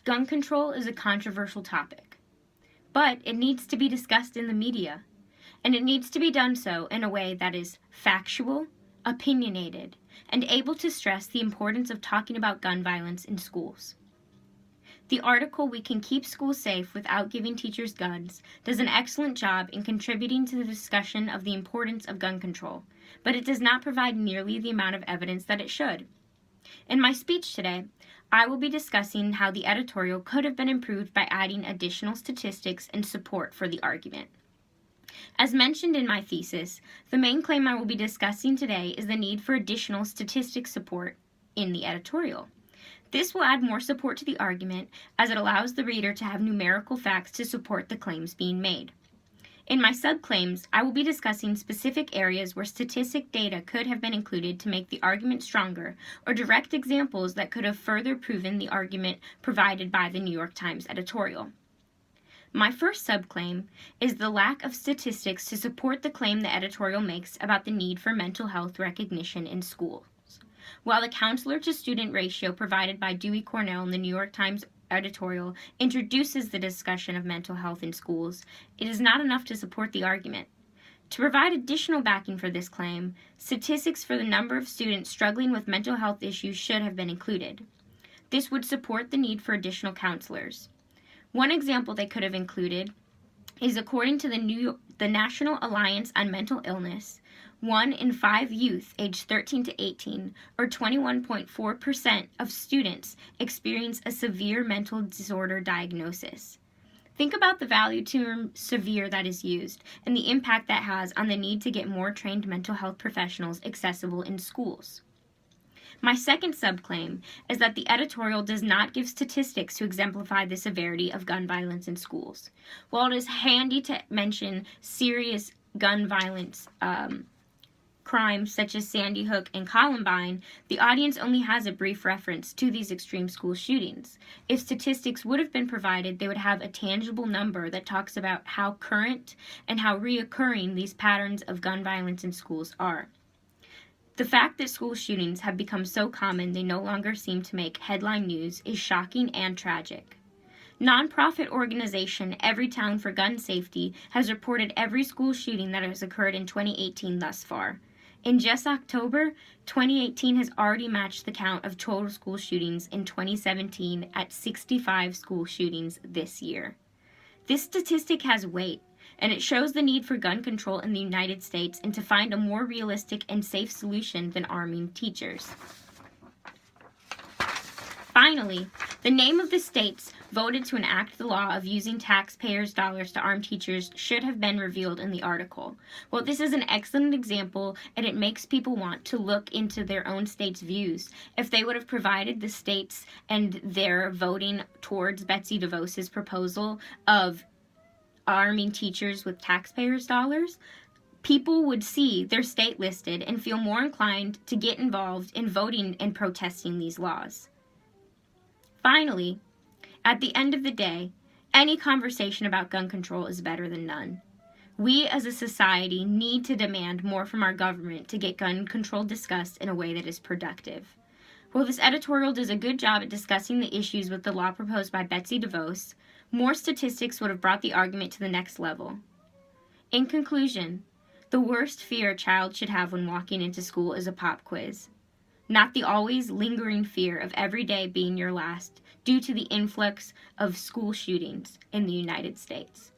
Gun control is a controversial topic, but it needs to be discussed in the media, and it needs to be done so in a way that is factual, opinionated, and able to stress the importance of talking about gun violence in schools. The article "We Can Keep Schools Safe Without Giving Teachers Guns" does an excellent job in contributing to the discussion of the importance of gun control, but it does not provide nearly the amount of evidence that it should. In my speech today, I will be discussing how the editorial could have been improved by adding additional statistics and support for the argument. As mentioned in my thesis, the main claim I will be discussing today is the need for additional statistic support in the editorial. This will add more support to the argument as it allows the reader to have numerical facts to support the claims being made. In my subclaims, I will be discussing specific areas where statistic data could have been included to make the argument stronger, or direct examples that could have further proven the argument provided by the New York Times editorial. My first subclaim is the lack of statistics to support the claim the editorial makes about the need for mental health recognition in schools. While the counselor-to-student ratio provided by Dewey Cornell in the New York Times editorial introduces the discussion of mental health in schools, it is not enough to support the argument. To provide additional backing for this claim, statistics for the number of students struggling with mental health issues should have been included. This would support the need for additional counselors. One example they could have included is, according to the National Alliance on Mental Illness, 1 in 5 youth aged 13 to 18, or 21.4% of students, experience a severe mental disorder diagnosis. Think about the value term severe that is used and the impact that has on the need to get more trained mental health professionals accessible in schools. My second subclaim is that the editorial does not give statistics to exemplify the severity of gun violence in schools. While it is handy to mention serious gun violence crimes such as Sandy Hook and Columbine, the audience only has a brief reference to these extreme school shootings. If statistics would have been provided, they would have a tangible number that talks about how current and how reoccurring these patterns of gun violence in schools are. The fact that school shootings have become so common they no longer seem to make headline news is shocking and tragic. Nonprofit organization Everytown for Gun Safety has reported every school shooting that has occurred in 2018 thus far. In just October, 2018 has already matched the count of total school shootings in 2017 at 65 school shootings this year. This statistic has weight, and it shows the need for gun control in the United States and to find a more realistic and safe solution than arming teachers. Finally, the name of the states voted to enact the law of using taxpayers' dollars to arm teachers should have been revealed in the article. Well, this is an excellent example, and it makes people want to look into their own state's views. If they would have provided the states and their voting towards Betsy DeVos's proposal of arming teachers with taxpayers' dollars, people would see their state listed and feel more inclined to get involved in voting and protesting these laws. Finally, at the end of the day, any conversation about gun control is better than none. We as a society need to demand more from our government to get gun control discussed in a way that is productive. While this editorial does a good job at discussing the issues with the law proposed by Betsy DeVos, more statistics would have brought the argument to the next level. In conclusion, the worst fear a child should have when walking into school is a pop quiz, not the always lingering fear of every day being your last due to the influx of school shootings in the United States.